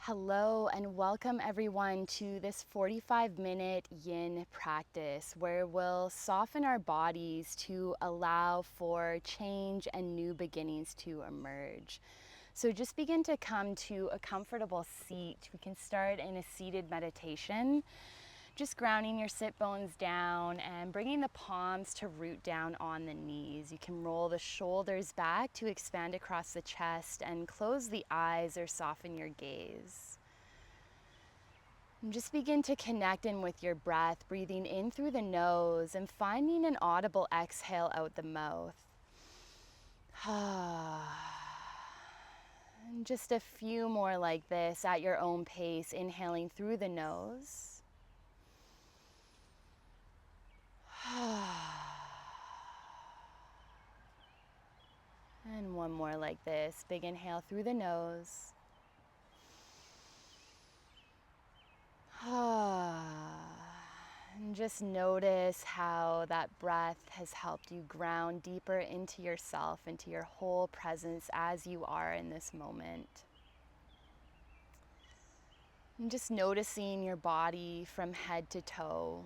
Hello and welcome everyone to this 45-minute yin practice where we'll soften our bodies to allow for change and new beginnings to emerge. So just begin to come to a comfortable seat. We can start in a seated meditation. Just grounding your sit bones down and bringing the palms to root down on the knees. You can roll the shoulders back to expand across the chest and close the eyes or soften your gaze. And just begin to connect in with your breath, breathing in through the nose and finding an audible exhale out the mouth. And just a few more like this at your own pace, inhaling through the nose. And one more like this. Big inhale through the nose. And just notice how that breath has helped you ground deeper into yourself, into your whole presence as you are in this moment. And just noticing your body from head to toe.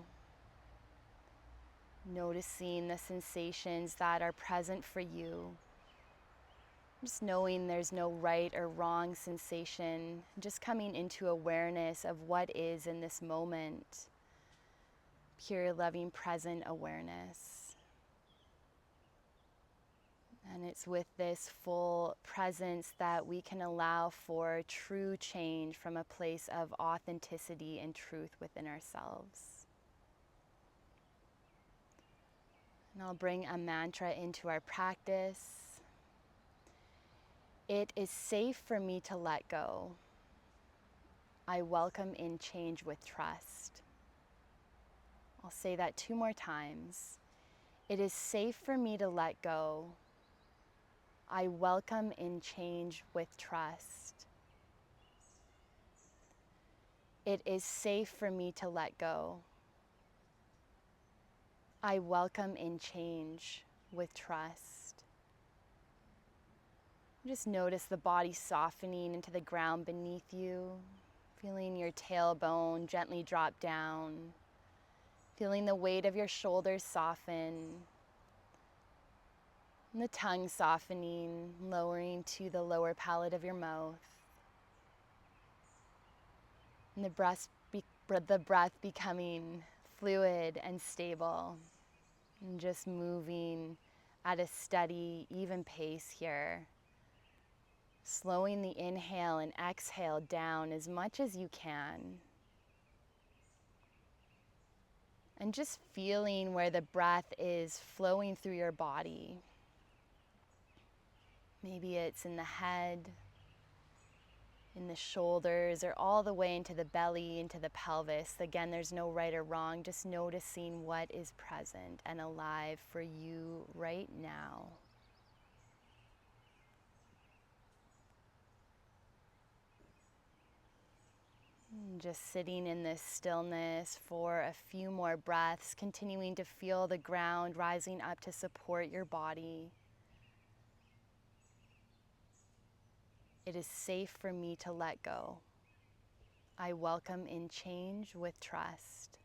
Noticing the sensations that are present for you. Just knowing there's no right or wrong sensation. Just coming into awareness of what is in this moment. Pure, loving, present awareness. And it's with this full presence that we can allow for true change from a place of authenticity and truth within ourselves. And I'll bring a mantra into our practice. It is safe for me to let go. I welcome in change with trust. I'll say that 2 more times. It is safe for me to let go. I welcome in change with trust. It is safe for me to let go. I welcome in change with trust. Just notice the body softening into the ground beneath you, feeling your tailbone gently drop down, feeling the weight of your shoulders soften, and the tongue softening, lowering to the lower palate of your mouth, and the breath becoming fluid and stable, and just moving at a steady, even pace here. Slowing the inhale and exhale down as much as you can. And just feeling where the breath is flowing through your body. Maybe it's in the head, in the shoulders, or all the way into the belly, into the pelvis. Again, there's no right or wrong, just noticing what is present and alive for you right now. And just sitting in this stillness for a few more breaths, continuing to feel the ground rising up to support your body. It is safe for me to let go. I welcome in change with trust.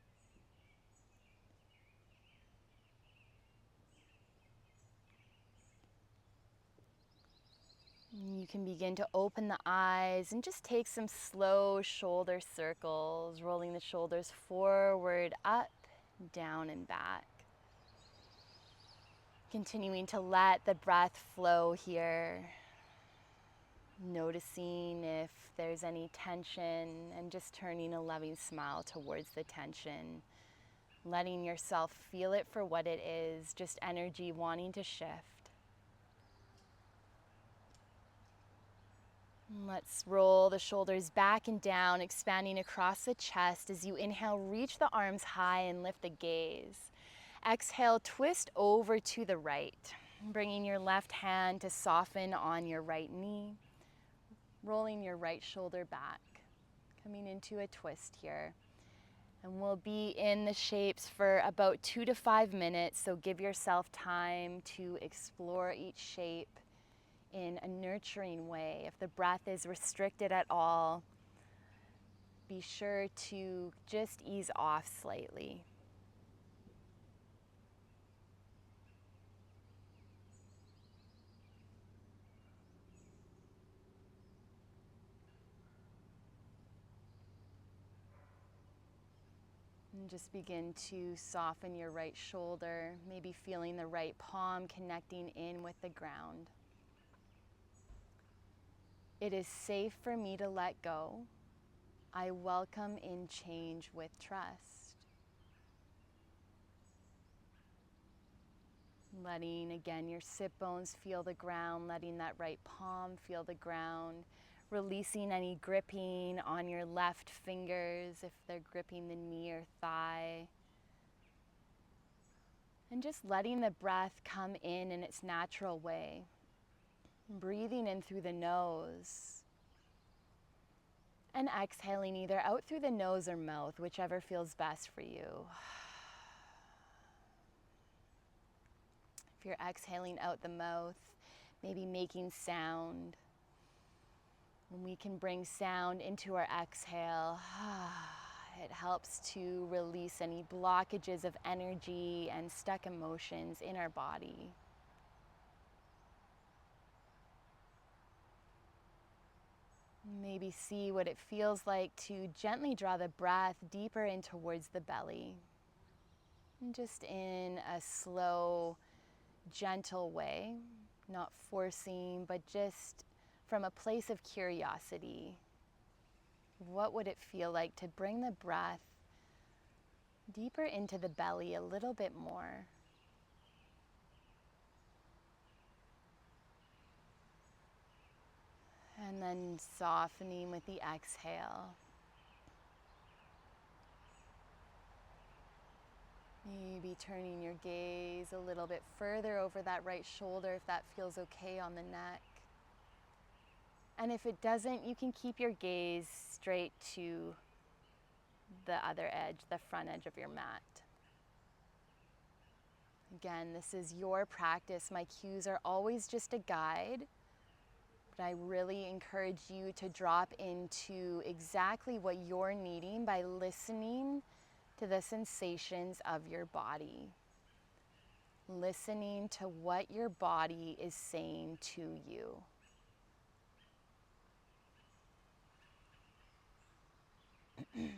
You can begin to open the eyes and just take some slow shoulder circles, rolling the shoulders forward, up, down, and back. Continuing to let the breath flow here. Noticing if there's any tension and just turning a loving smile towards the tension. Letting yourself feel it for what it is, just energy wanting to shift. Let's roll the shoulders back and down, expanding across the chest. As you inhale, reach the arms high and lift the gaze. Exhale, twist over to the right, bringing your left hand to soften on your right knee. Rolling your right shoulder back, coming into a twist here. And we'll be in the shapes for about 2 to 5 minutes, so give yourself time to explore each shape in a nurturing way. If the breath is restricted at all, be sure to just ease off slightly. And just begin to soften your right shoulder, maybe feeling the right palm connecting in with the ground. It is safe for me to let go. I welcome in change with trust. Letting, again, your sit bones feel the ground, letting that right palm feel the ground, releasing any gripping on your left fingers if they're gripping the knee or thigh. And just letting the breath come in its natural way. Breathing in through the nose and exhaling either out through the nose or mouth, whichever feels best for you. If you're exhaling out the mouth, maybe making sound. When we can bring sound into our exhale, it helps to release any blockages of energy and stuck emotions in our body. Maybe see what it feels like to gently draw the breath deeper in towards the belly. And just in a slow, gentle way, not forcing, but just from a place of curiosity. What would it feel like to bring the breath deeper into the belly a little bit more? And then softening with the exhale. Maybe turning your gaze a little bit further over that right shoulder if that feels okay on the neck. And if it doesn't, you can keep your gaze straight to the other edge, the front edge of your mat. Again, this is your practice. My cues are always just a guide, but I really encourage you to drop into exactly what you're needing by listening to the sensations of your body. Listening to what your body is saying to you. And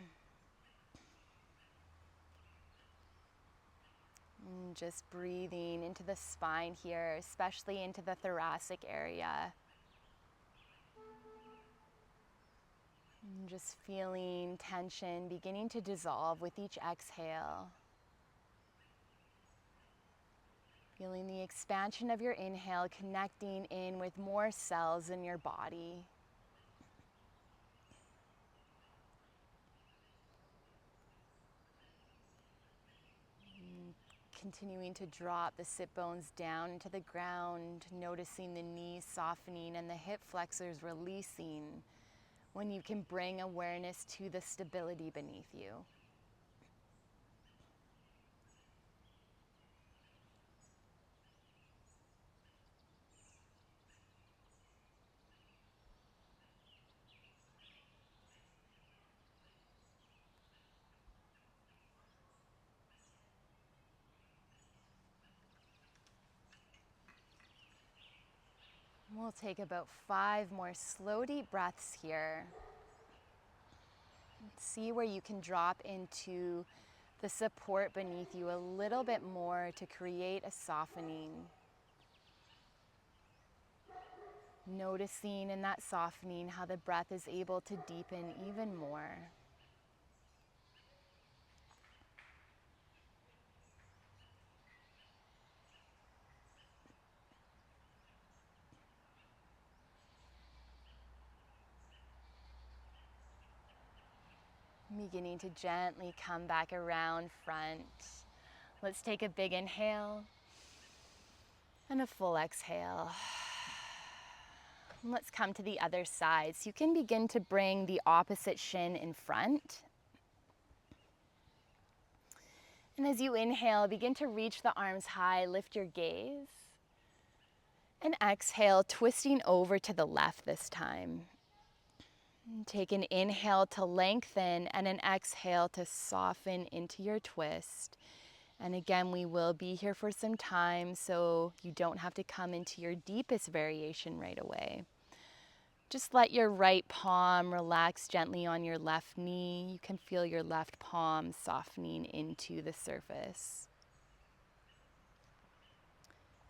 just breathing into the spine here, especially into the thoracic area. And just feeling tension beginning to dissolve with each exhale. Feeling the expansion of your inhale connecting in with more cells in your body. And continuing to drop the sit bones down into the ground, noticing the knees softening and the hip flexors releasing when you can bring awareness to the stability beneath you. We'll take about 5 more slow, deep breaths here. See where you can drop into the support beneath you a little bit more to create a softening. Noticing in that softening how the breath is able to deepen even more. Beginning to gently come back around front. Let's take a big inhale and a full exhale. Let's come to the other side. So you can begin to bring the opposite shin in front. And as you inhale, begin to reach the arms high, lift your gaze. And exhale, twisting over to the left this time. And take an inhale to lengthen and an exhale to soften into your twist. And again, we will be here for some time, so you don't have to come into your deepest variation right away. Just let your right palm relax gently on your left knee. You can feel your left palm softening into the surface.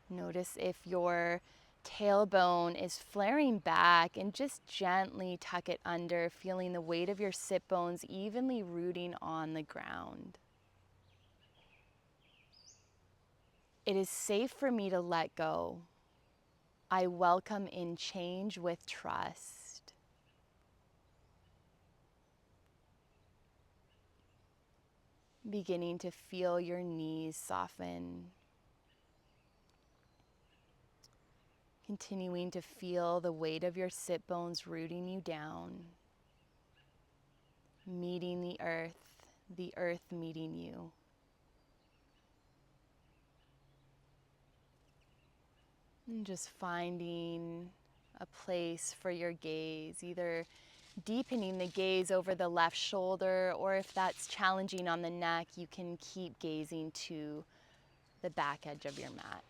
Notice if your tailbone is flaring back, and just gently tuck it under, feeling the weight of your sit bones evenly rooting on the ground. It is safe for me to let go. I welcome in change with trust. Beginning to feel your knees soften. Continuing to feel the weight of your sit bones rooting you down. Meeting the earth meeting you. And just finding a place for your gaze, either deepening the gaze over the left shoulder, or if that's challenging on the neck, you can keep gazing to the back edge of your mat.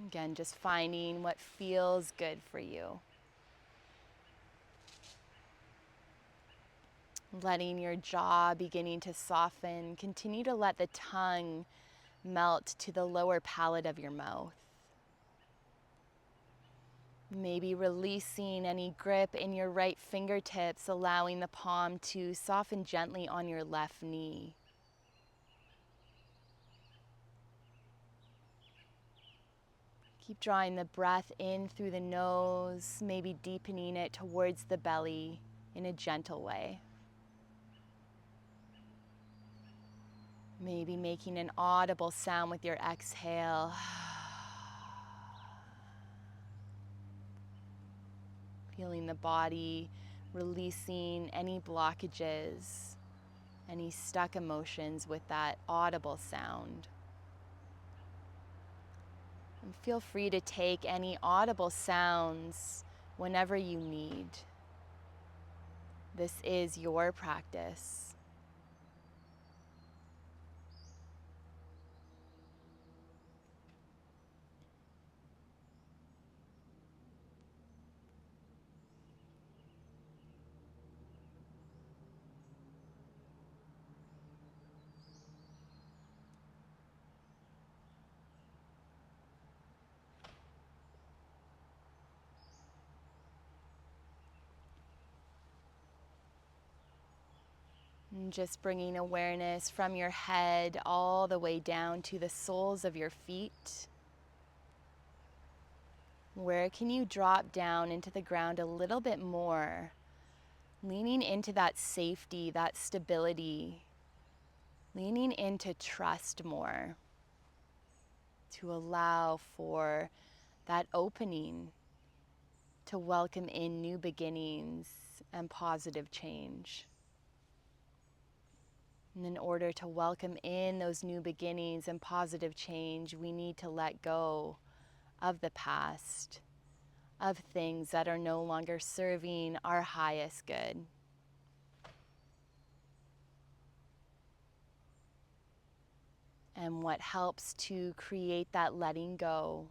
Again, just finding what feels good for you. Letting your jaw beginning to soften. Continue to let the tongue melt to the lower palate of your mouth. Maybe releasing any grip in your right fingertips, allowing the palm to soften gently on your left knee. Keep drawing the breath in through the nose, maybe deepening it towards the belly in a gentle way. Maybe making an audible sound with your exhale. Feeling the body releasing any blockages, any stuck emotions with that audible sound. And feel free to take any audible sounds whenever you need. This is your practice. And just bringing awareness from your head all the way down to the soles of your feet. Where can you drop down into the ground a little bit more? Leaning into that safety, that stability. Leaning into trust more. To allow for that opening to welcome in new beginnings and positive change. And in order to welcome in those new beginnings and positive change, we need to let go of the past, of things that are no longer serving our highest good. And what helps to create that letting go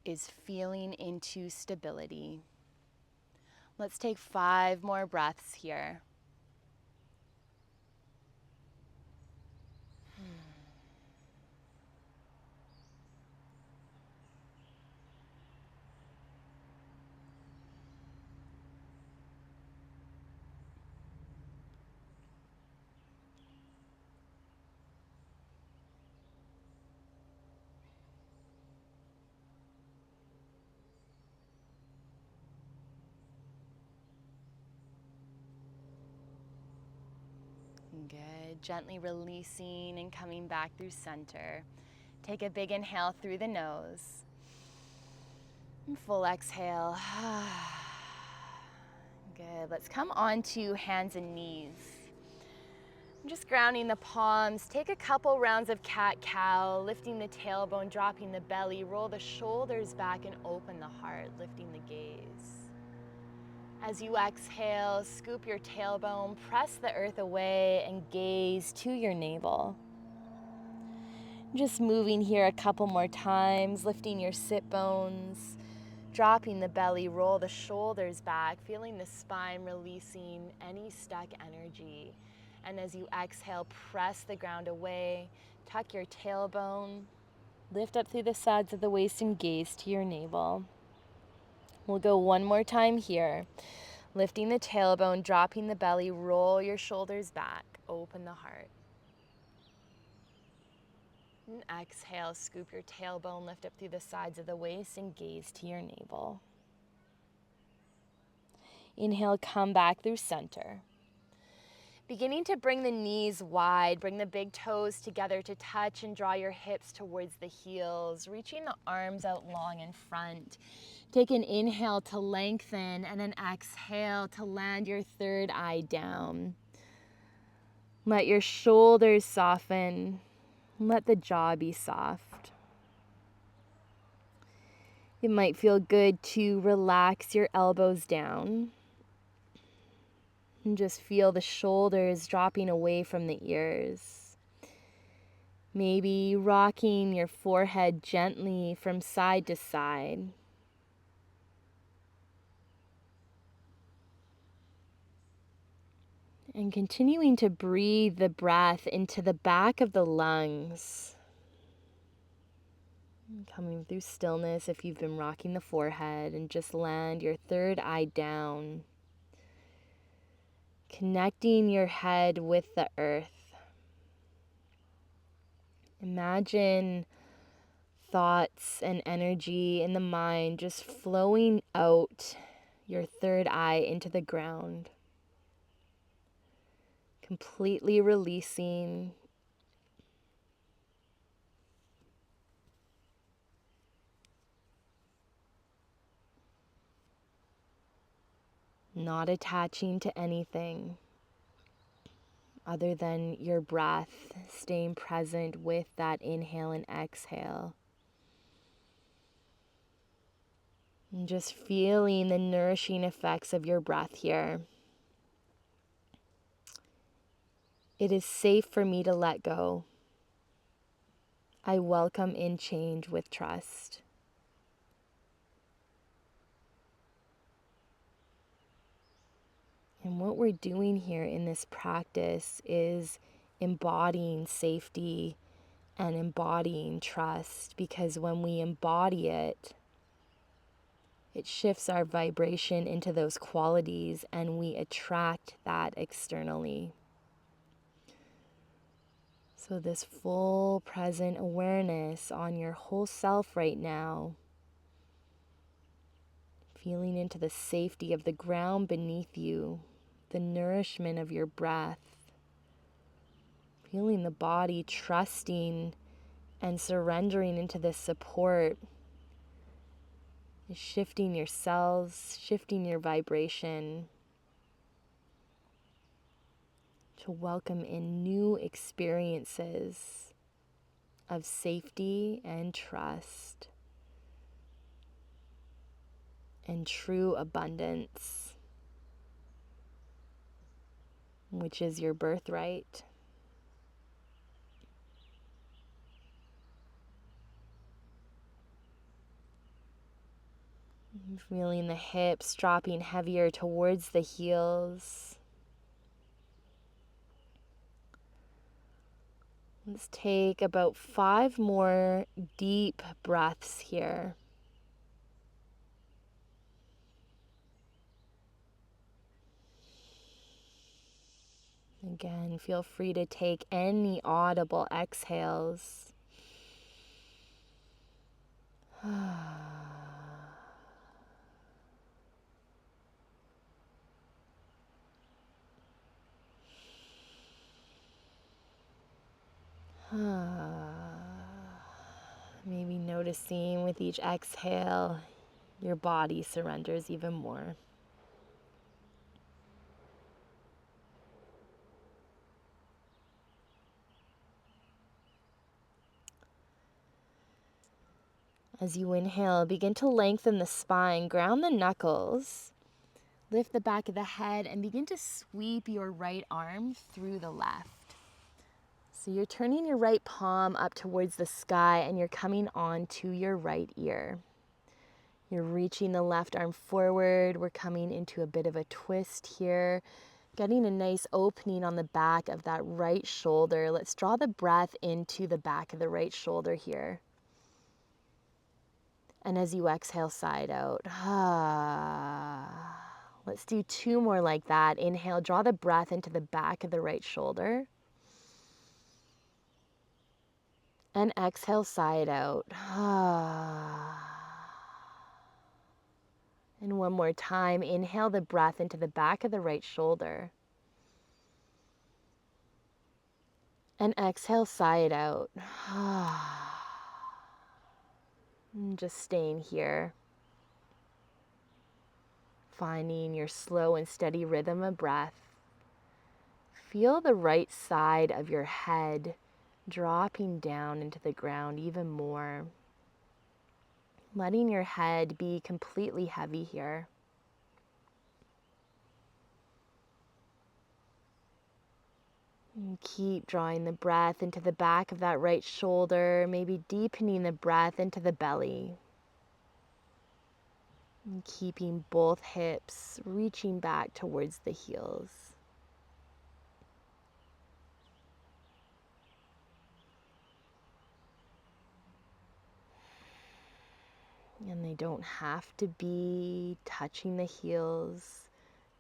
is feeling into stability. Let's take 5 more breaths here. Good. Gently releasing and coming back through center. Take a big inhale through the nose. And full exhale. Good. Let's come on to hands and knees. I'm just grounding the palms. Take a couple rounds of cat-cow, lifting the tailbone, dropping the belly. Roll the shoulders back and open the heart, lifting the gaze. As you exhale, scoop your tailbone, press the earth away, and gaze to your navel. Just moving here a couple more times, lifting your sit bones, dropping the belly, roll the shoulders back, feeling the spine releasing any stuck energy. And as you exhale, press the ground away, tuck your tailbone, lift up through the sides of the waist and gaze to your navel. We'll go one more time here. Lifting the tailbone, dropping the belly, roll your shoulders back, open the heart. And exhale, scoop your tailbone, lift up through the sides of the waist and gaze to your navel. Inhale, come back through center. Beginning to bring the knees wide, bring the big toes together to touch and draw your hips towards the heels, reaching the arms out long in front. Take an inhale to lengthen and an exhale to land your third eye down. Let your shoulders soften. Let the jaw be soft. It might feel good to relax your elbows down. And just feel the shoulders dropping away from the ears. Maybe rocking your forehead gently from side to side. And continuing to breathe the breath into the back of the lungs. Coming through stillness if you've been rocking the forehead, and just land your third eye down. Connecting your head with the earth. Imagine thoughts and energy in the mind just flowing out your third eye into the ground. Completely releasing. Not attaching to anything other than your breath, staying present with that inhale and exhale. And just feeling the nourishing effects of your breath here. It is safe for me to let go. I welcome in change with trust. And what we're doing here in this practice is embodying safety and embodying trust, because when we embody it, it shifts our vibration into those qualities and we attract that externally. So this full present awareness on your whole self right now, feeling into the safety of the ground beneath you, the nourishment of your breath, feeling the body trusting and surrendering into this support is shifting your cells, shifting your vibration to welcome in new experiences of safety and trust and true abundance, which is your birthright. Feeling the hips dropping heavier towards the heels. Let's take about 5 more deep breaths here. Again, feel free to take any audible exhales. Maybe noticing with each exhale, your body surrenders even more. As you inhale, begin to lengthen the spine, ground the knuckles. Lift the back of the head and begin to sweep your right arm through the left. So you're turning your right palm up towards the sky and you're coming on to your right ear. You're reaching the left arm forward. We're coming into a bit of a twist here, getting a nice opening on the back of that right shoulder. Let's draw the breath into the back of the right shoulder here. And as you exhale, side out. Let's do 2 more like that. Inhale, draw the breath into the back of the right shoulder. And exhale, side out. And one more time, inhale the breath into the back of the right shoulder. And exhale, sigh it out. And just staying here. Finding your slow and steady rhythm of breath. Feel the right side of your head dropping down into the ground even more. Letting your head be completely heavy here. And keep drawing the breath into the back of that right shoulder, maybe deepening the breath into the belly. And keeping both hips reaching back towards the heels. And they don't have to be touching the heels.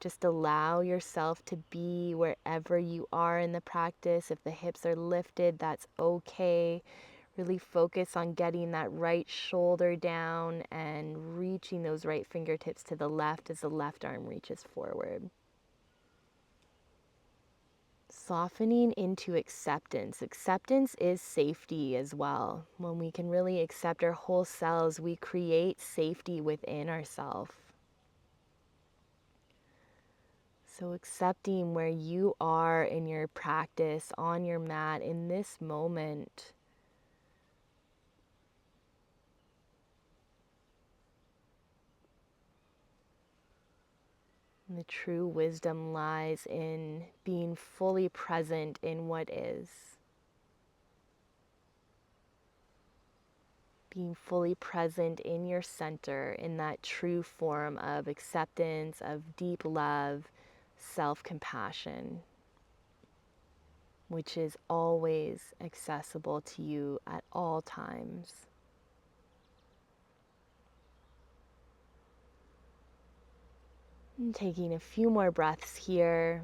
Just allow yourself to be wherever you are in the practice. If the hips are lifted, that's okay. Really focus on getting that right shoulder down and reaching those right fingertips to the left as the left arm reaches forward. Softening into acceptance. Acceptance is safety as well. When we can really accept our whole selves, we create safety within ourselves. So accepting where you are in your practice, on your mat, in this moment. And the true wisdom lies in being fully present in what is. Being fully present in your center, in that true form of acceptance, of deep love, self-compassion, which is always accessible to you at all times. And taking a few more breaths here.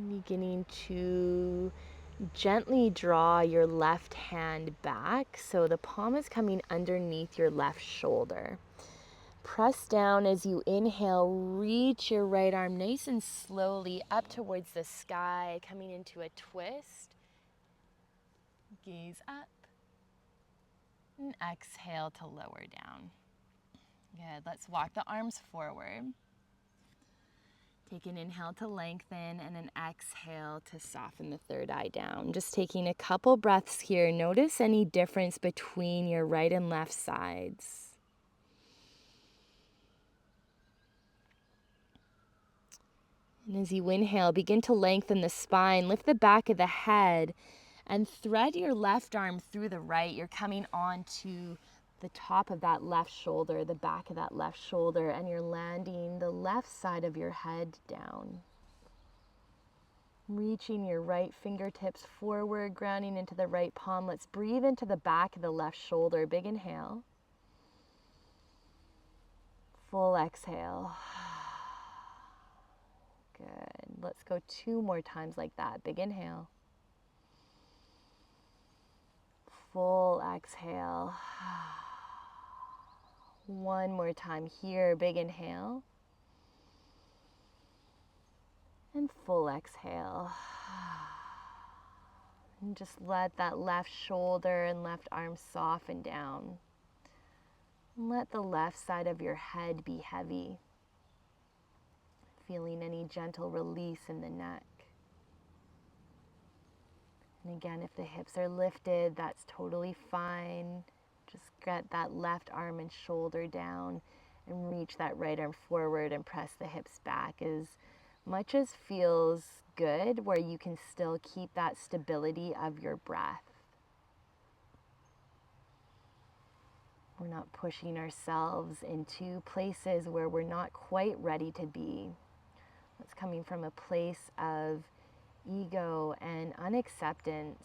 Beginning to gently draw your left hand back, so the palm is coming underneath your left shoulder. Press down as you inhale, reach your right arm nice and slowly up towards the sky, coming into a twist. Gaze up and exhale to lower down. Good, let's walk the arms forward. Take an inhale to lengthen and an exhale to soften the third eye down. Just taking a couple breaths here. Notice any difference between your right and left sides. And as you inhale, begin to lengthen the spine, lift the back of the head, and thread your left arm through the right. You're coming onto the top of that left shoulder, the back of that left shoulder, and you're landing the left side of your head down. Reaching your right fingertips forward, grounding into the right palm. Let's breathe into the back of the left shoulder. Big inhale. Full exhale. Good. Let's go 2 more times like that. Big inhale. Full exhale. 1 more time here. Big inhale. And full exhale. And just let that left shoulder and left arm soften down. Let the left side of your head be heavy. Feeling any gentle release in the neck. And again, if the hips are lifted, that's totally fine. Just get that left arm and shoulder down and reach that right arm forward and press the hips back as much as feels good, where you can still keep that stability of your breath. We're not pushing ourselves into places where we're not quite ready to be. It's coming from a place of ego and unacceptance,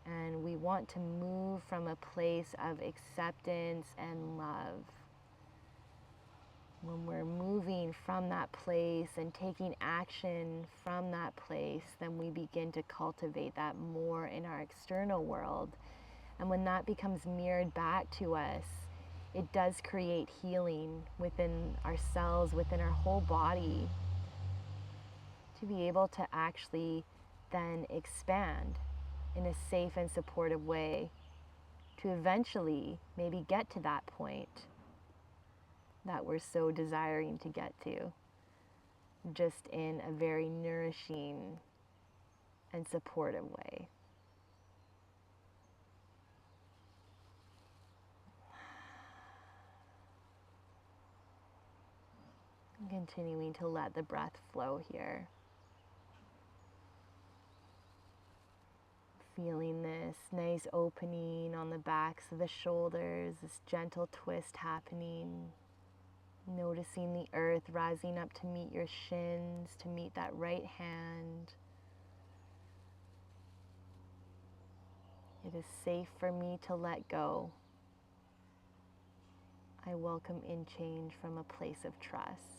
and we want to move from a place of acceptance and love. When we're moving from that place and taking action from that place, then we begin to cultivate that more in our external world. And when that becomes mirrored back to us, it does create healing within ourselves, within our whole body, to be able to actually then expand in a safe and supportive way, to eventually maybe get to that point that we're so desiring to get to, just in a very nourishing and supportive way. Continuing to let the breath flow here. Feeling this nice opening on the backs of the shoulders, this gentle twist happening. Noticing the earth rising up to meet your shins, to meet that right hand. It is safe for me to let go. I welcome in change from a place of trust.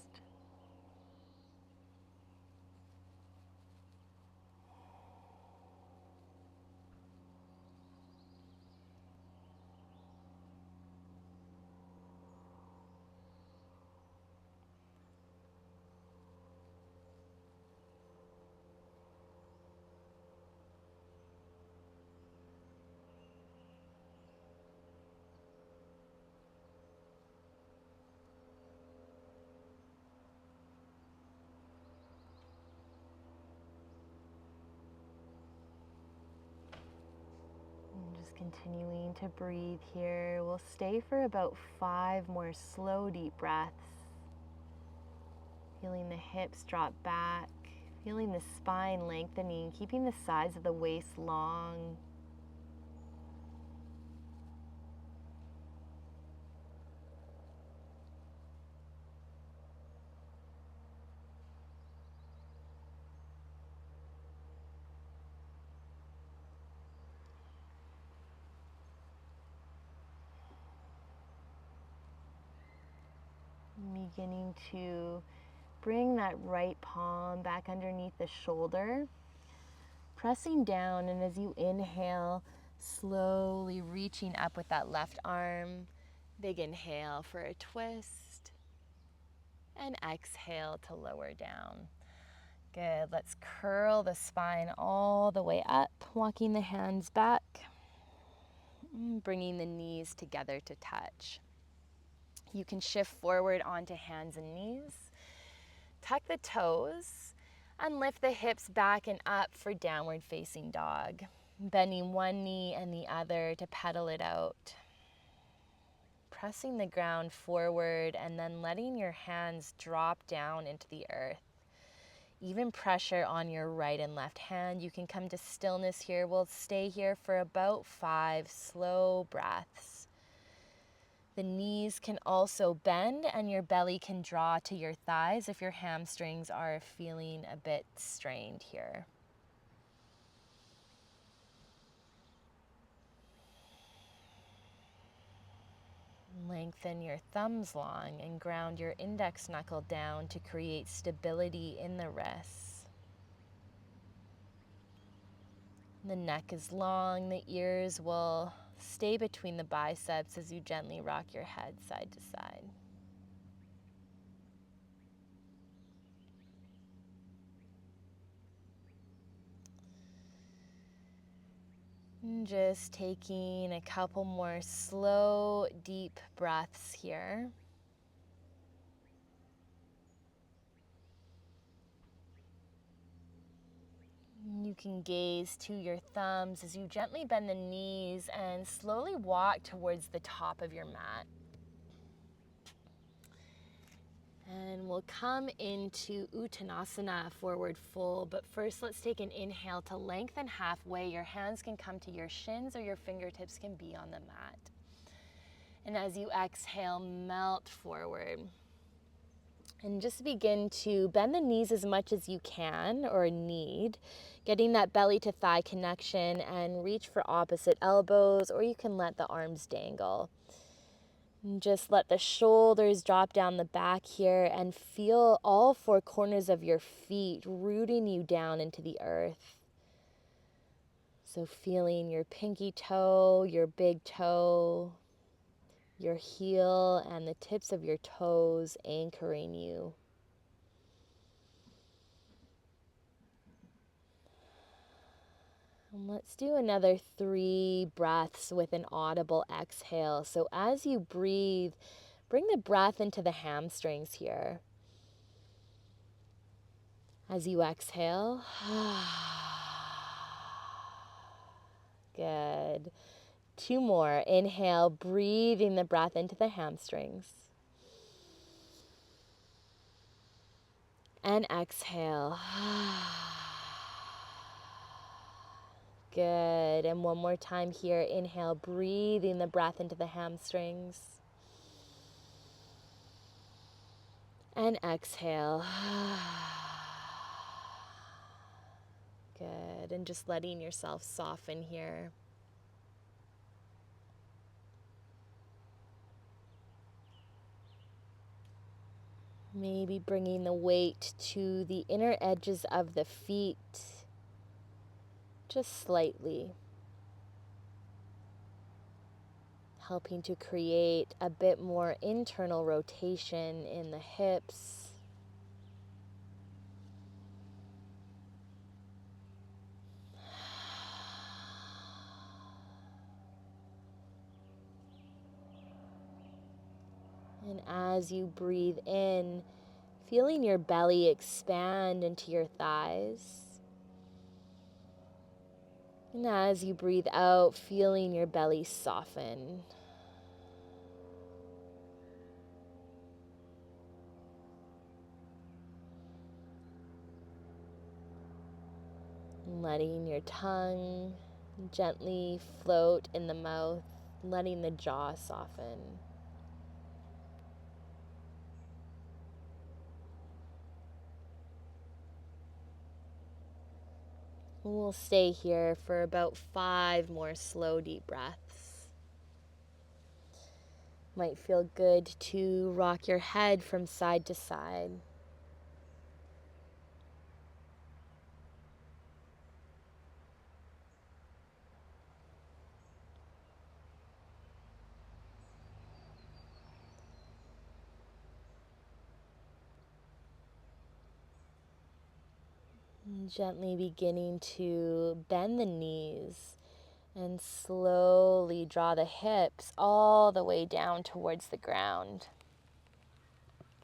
Just continuing to breathe here. We'll stay for about 5 more slow, deep breaths. Feeling the hips drop back, feeling the spine lengthening, keeping the sides of the waist long. Beginning to bring that right palm back underneath the shoulder, pressing down, and as you inhale, slowly reaching up with that left arm. Big inhale for a twist, and exhale to lower down. Good. Let's curl the spine all the way up, walking the hands back, bringing the knees together to touch. You can shift forward onto hands and knees. Tuck the toes and lift the hips back and up for downward facing dog. Bending one knee and the other to pedal it out. Pressing the ground forward and then letting your hands drop down into the earth. Even pressure on your right and left hand. You can come to stillness here. We'll stay here for about 5 slow breaths. The knees can also bend and your belly can draw to your thighs if your hamstrings are feeling a bit strained here. Lengthen your thumbs long and ground your index knuckle down to create stability in the wrists. The neck is long, the ears will stay between the biceps as you gently rock your head side to side. And just taking a couple more slow, deep breaths here. You can gaze to your thumbs as you gently bend the knees and slowly walk towards the top of your mat. And we'll come into Uttanasana, forward fold, but first let's take an inhale to lengthen halfway. Your hands can come to your shins or your fingertips can be on the mat. And as you exhale, melt forward. And just begin to bend the knees as much as you can or need, getting that belly to thigh connection, and reach for opposite elbows, or you can let the arms dangle. And just let the shoulders drop down the back here and feel all four corners of your feet rooting you down into the earth. So feeling your pinky toe, your big toe, your heel, and the tips of your toes anchoring you. And let's do another 3 breaths with an audible exhale. So as you breathe, bring the breath into the hamstrings here. As you exhale, good. 2 more. Inhale, breathing the breath into the hamstrings. And exhale. Good. And one more time here. Inhale, breathing the breath into the hamstrings. And exhale. Good. And just letting yourself soften here. Maybe bringing the weight to the inner edges of the feet, just slightly. Helping to create a bit more internal rotation in the hips. And as you breathe in, feeling your belly expand into your thighs. And as you breathe out, feeling your belly soften. Letting your tongue gently float in the mouth, letting the jaw soften. We'll stay here for about 5 more slow, deep breaths. Might feel good to rock your head from side to side. And gently beginning to bend the knees and slowly draw the hips all the way down towards the ground.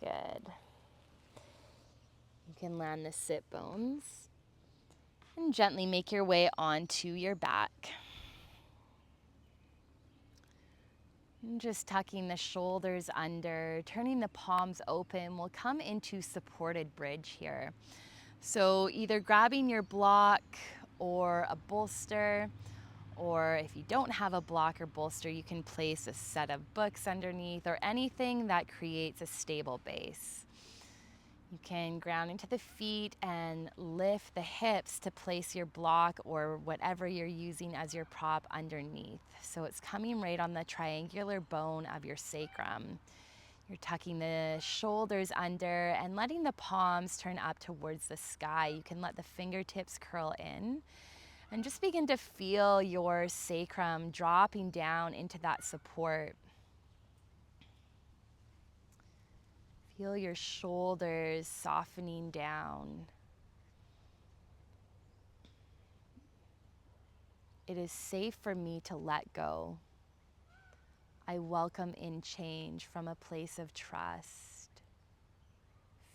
Good. You can land the sit bones and gently make your way onto your back. And just tucking the shoulders under, turning the palms open, we'll come into supported bridge here. So either grabbing your block or a bolster, or if you don't have a block or bolster, you can place a set of books underneath or anything that creates a stable base. You can ground into the feet and lift the hips to place your block or whatever you're using as your prop underneath. So it's coming right on the triangular bone of your sacrum. You're tucking the shoulders under and letting the palms turn up towards the sky. You can let the fingertips curl in and just begin to feel your sacrum dropping down into that support. Feel your shoulders softening down. It is safe for me to let go. I welcome in change from a place of trust.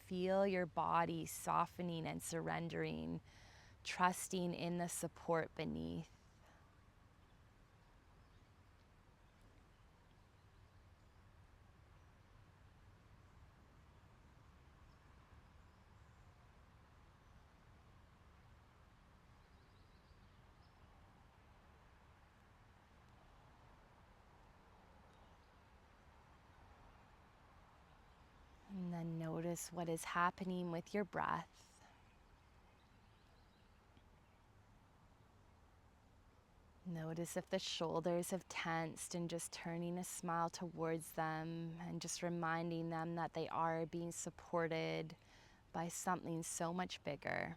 Feel your body softening and surrendering trusting in the support beneath. And then notice what is happening with your breath. Notice if the shoulders have tensed, and just turning a smile towards them and just reminding them that they are being supported by something so much bigger.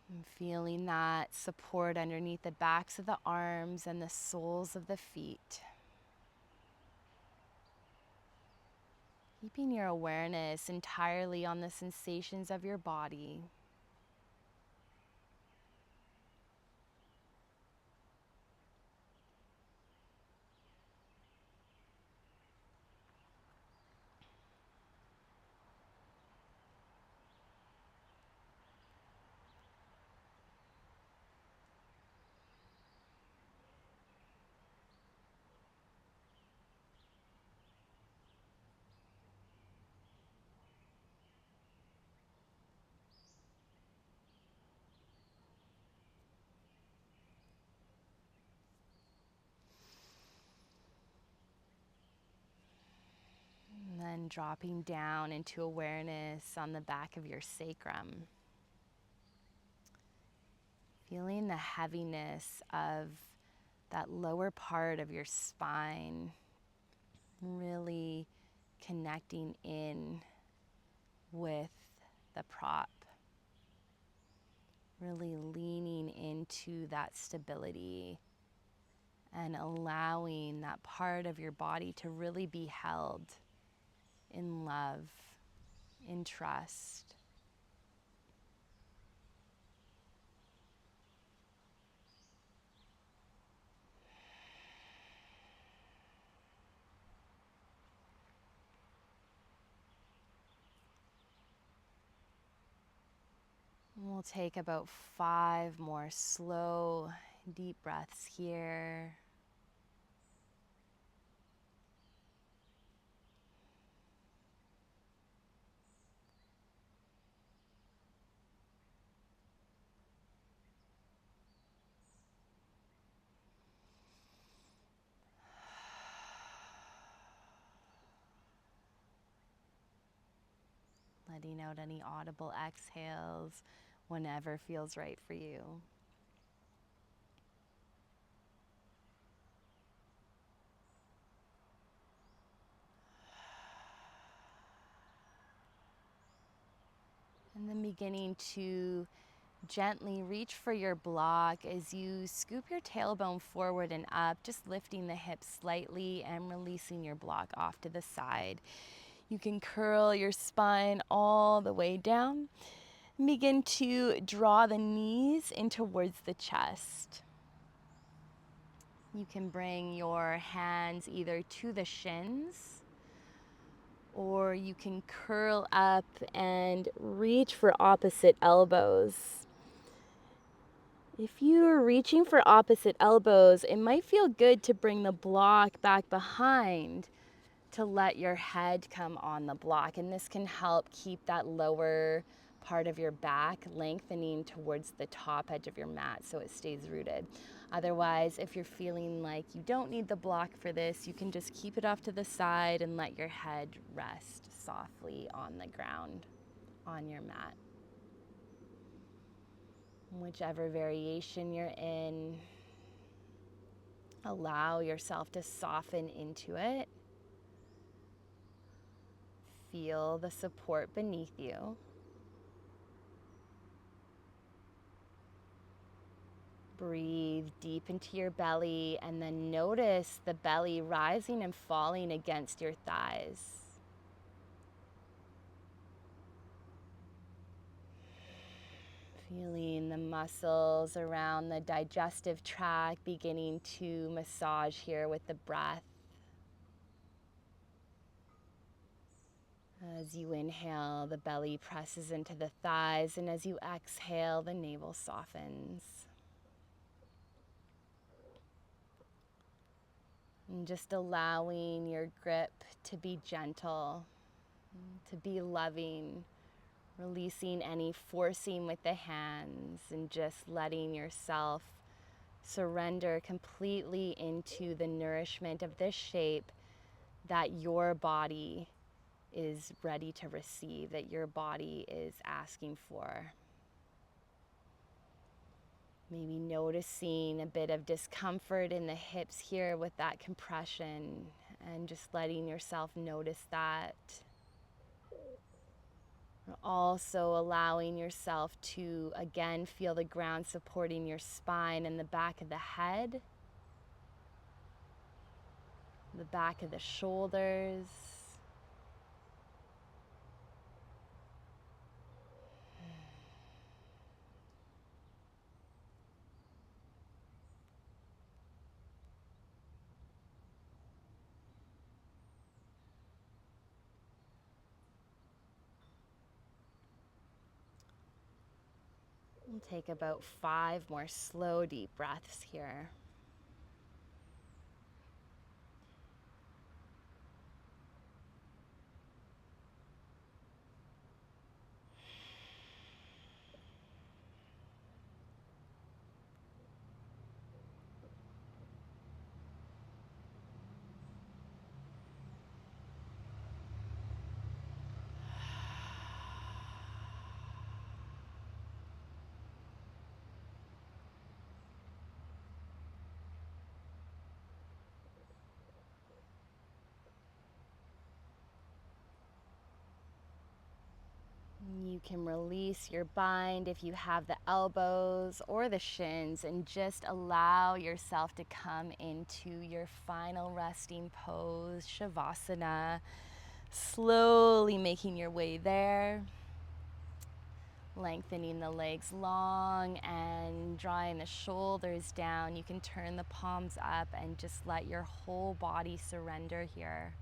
And feeling that support underneath the backs of the arms and the soles of the feet. Keeping your awareness entirely on the sensations of your body. And then dropping down into awareness on the back of your sacrum. Feeling the heaviness of that lower part of your spine, really connecting in with the prop. Really leaning into that stability and allowing that part of your body to really be held in love, in trust. We'll take about 5 more slow, deep breaths here. Letting out any audible exhales whenever feels right for you. And then beginning to gently reach for your block as you scoop your tailbone forward and up, just lifting the hips slightly and releasing your block off to the side. You can curl your spine all the way down and begin to draw the knees in towards the chest. You can bring your hands either to the shins, or you can curl up and reach for opposite elbows. If you're reaching for opposite elbows, it might feel good to bring the block back behind to let your head come on the block. And this can help keep that lower part of your back lengthening towards the top edge of your mat so it stays rooted. Otherwise, if you're feeling like you don't need the block for this, you can just keep it off to the side and let your head rest softly on the ground, on your mat. Whichever variation you're in, allow yourself to soften into it. Feel the support beneath you. Breathe deep into your belly, and then notice the belly rising and falling against your thighs. Feeling the muscles around the digestive tract beginning to massage here with the breath. As you inhale, the belly presses into the thighs, and as you exhale, the navel softens. And just allowing your grip to be gentle, to be loving, releasing any forcing with the hands, and just letting yourself surrender completely into the nourishment of this shape that your body is ready to receive, that your body is asking for. Maybe noticing a bit of discomfort in the hips here with that compression, and just letting yourself notice that. Also allowing yourself to again feel the ground supporting your spine and the back of the head, the back of the shoulders. We'll take about 5 more slow, deep breaths here. You can release your bind if you have the elbows or the shins, and just allow yourself to come into your final resting pose, Shavasana. Slowly making your way there. Lengthening the legs long and drawing the shoulders down. You can turn the palms up and just let your whole body surrender here.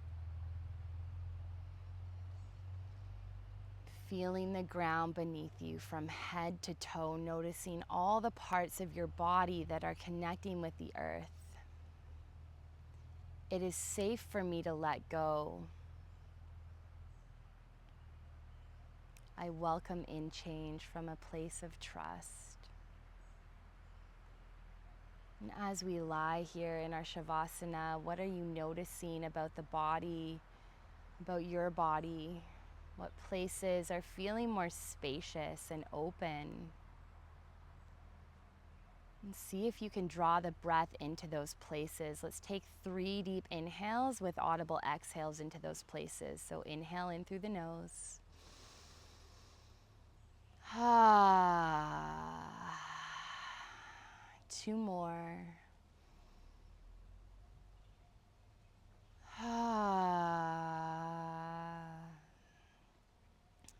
Feeling the ground beneath you from head to toe, noticing all the parts of your body that are connecting with the earth. It is safe for me to let go. I welcome in change from a place of trust. And as we lie here in our Shavasana, what are you noticing about the body, about your body? What places are feeling more spacious and open? And see if you can draw the breath into those places. Let's take 3 deep inhales with audible exhales into those places. So inhale in through the nose. 2 more.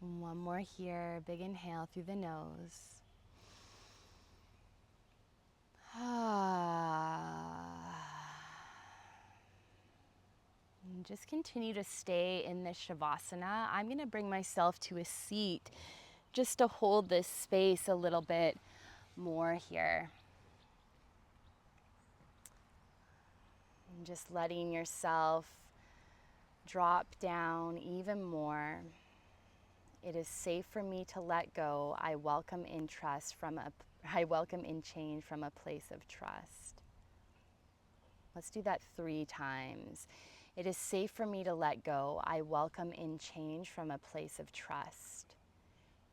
One more here. Big inhale through the nose. And just continue to stay in this Shavasana. I'm going to bring myself to a seat just to hold this space a little bit more here. And just letting yourself drop down even more. It is safe for me to let go. I welcome in change from a place of trust. Let's do that 3 times. It is safe for me to let go. I welcome in change from a place of trust.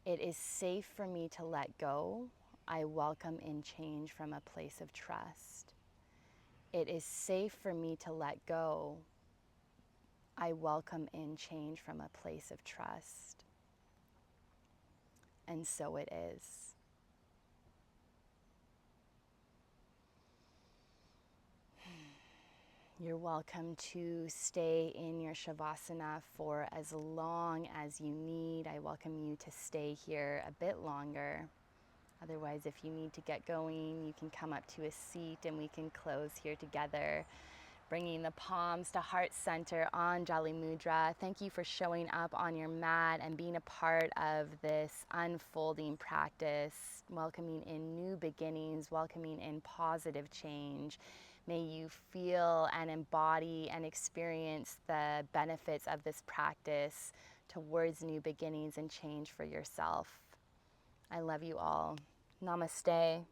It is safe for me to let go. I welcome in change from a place of trust. It is safe for me to let go. I welcome in change from a place of trust. And so it is. You're welcome to stay in your Shavasana for as long as you need. I welcome you to stay here a bit longer. Otherwise, if you need to get going, you can come up to a seat and we can close here together. Bringing the palms to heart center, Anjali Mudra. Thank you for showing up on your mat and being a part of this unfolding practice, welcoming in new beginnings, welcoming in positive change. May you feel and embody and experience the benefits of this practice towards new beginnings and change for yourself. I love you all. Namaste.